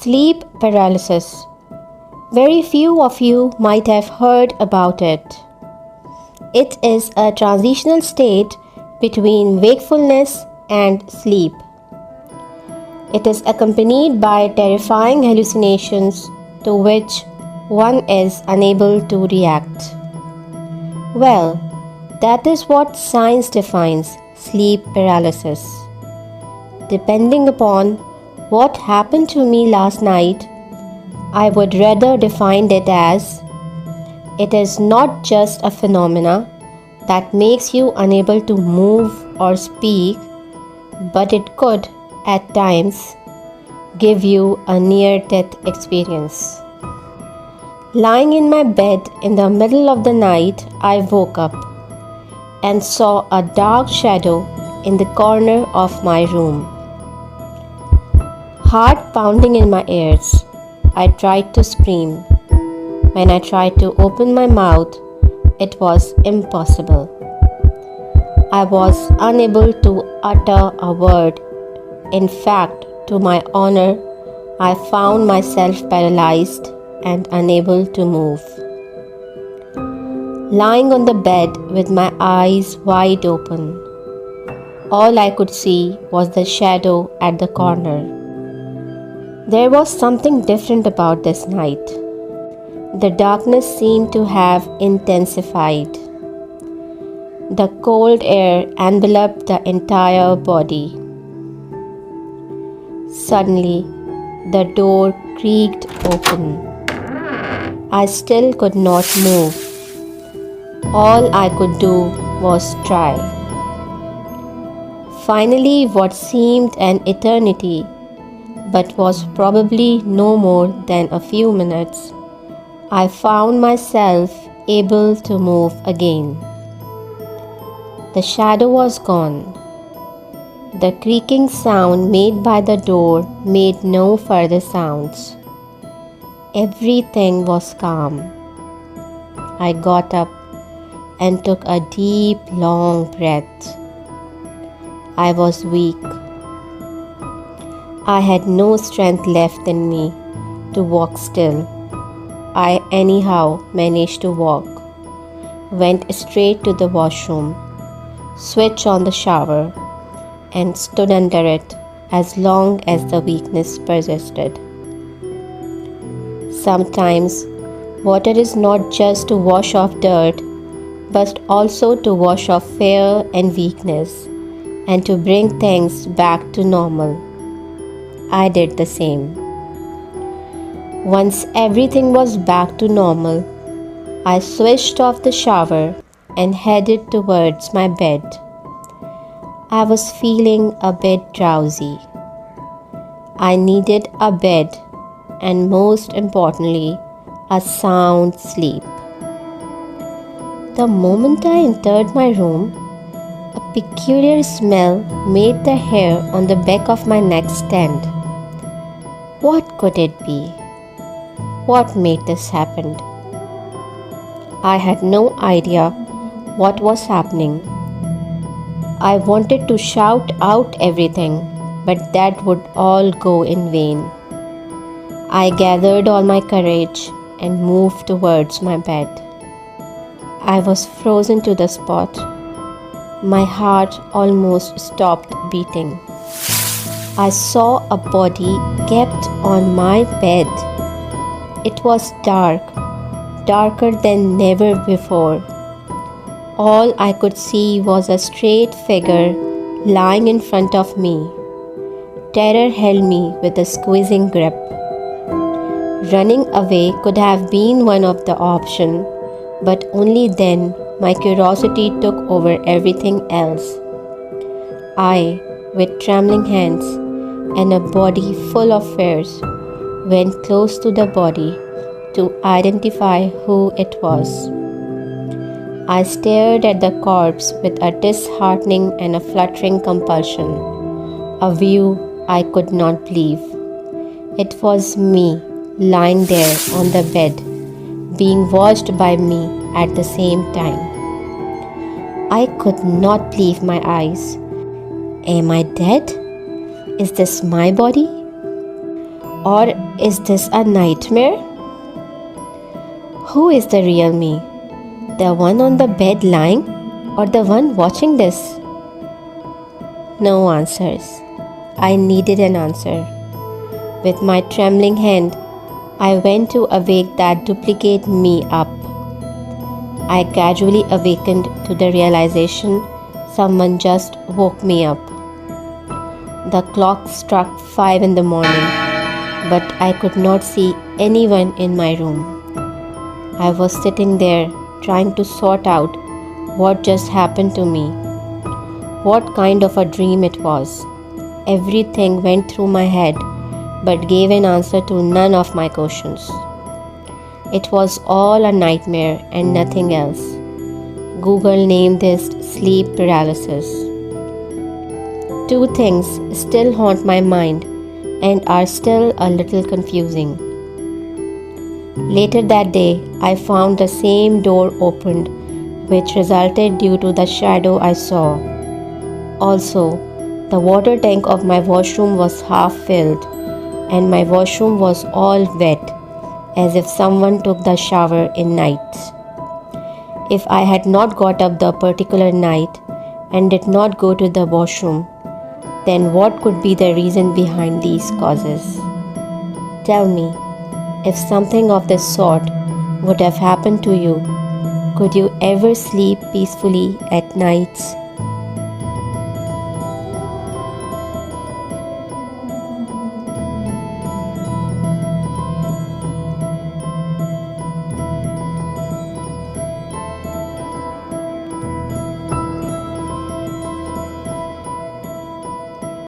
Sleep paralysis. Very few of you might have heard about it. It is a transitional state between wakefulness and sleep. It is accompanied by terrifying hallucinations to which one is unable to react. Well, that is what science defines sleep paralysis. Depending upon what happened to me last night, I would rather define it as it is not just a phenomena that makes you unable to move or speak, but it could, at times, give you a near-death experience. Lying in my bed in the middle of the night, I woke up and saw a dark shadow in the corner of my room. Heart pounding in my ears, I tried to scream. When I tried to open my mouth, it was impossible. I was unable to utter a word. In fact, to my honor, I found myself paralyzed and unable to move. Lying on the bed with my eyes wide open, all I could see was the shadow at the corner. There was something different about this night. The darkness seemed to have intensified. The cold air enveloped the entire body. Suddenly, the door creaked open. I still could not move. All I could do was try. Finally, what seemed an eternity, but was probably no more than a few minutes, I found myself able to move again. The shadow was gone. The creaking sound made by the door made no further sounds. Everything was calm. I got up and took a deep, long breath. I was weak. I had no strength left in me to walk still. I anyhow managed to walk, went straight to the washroom, switched on the shower, and stood under it as long as the weakness persisted. Sometimes, water is not just to wash off dirt, but also to wash off fear and weakness, and to bring things back to normal. I did the same. Once everything was back to normal, I switched off the shower and headed towards my bed. I was feeling a bit drowsy. I needed a bed and, most importantly, a sound sleep. The moment I entered my room, a peculiar smell made the hair on the back of my neck stand. What could it be? What made this happen? I had no idea what was happening. I wanted to shout out everything, but that would all go in vain. I gathered all my courage and moved towards my bed. I was frozen to the spot. My heart almost stopped beating. I saw a body kept on my bed. It was dark, darker than never before. All I could see was a straight figure lying in front of me. Terror held me with a squeezing grip. Running away could have been one of the options, but only then my curiosity took over everything else. I, with trembling hands and a body full of fears, went close to the body to identify who it was. I stared at the corpse with a disheartening and a fluttering compulsion, a view I could not believe. It was me, lying there on the bed, being watched by me at the same time. I could not believe my eyes. Am I dead? Is this my body? Or is this a nightmare? Who is the real me? The one on the bed lying or the one watching this? No answers. I needed an answer. With my trembling hand, I went to awake that duplicate me up. I gradually awakened to the realization someone just woke me up. The clock struck 5 in the morning, but I could not see anyone in my room. I was sitting there trying to sort out what just happened to me, what kind of a dream it was. Everything went through my head but gave an answer to none of my questions. It was all a nightmare and nothing else. Google named this sleep paralysis. Two things still haunt my mind and are still a little confusing. Later that day, I found the same door opened, which resulted due to the shadow I saw. Also, the water tank of my washroom was half filled, and my washroom was all wet, as if someone took the shower in nights. If I had not got up the particular night and did not go to the washroom, then what could be the reason behind these causes? Tell me, if something of this sort would have happened to you, could you ever sleep peacefully at nights?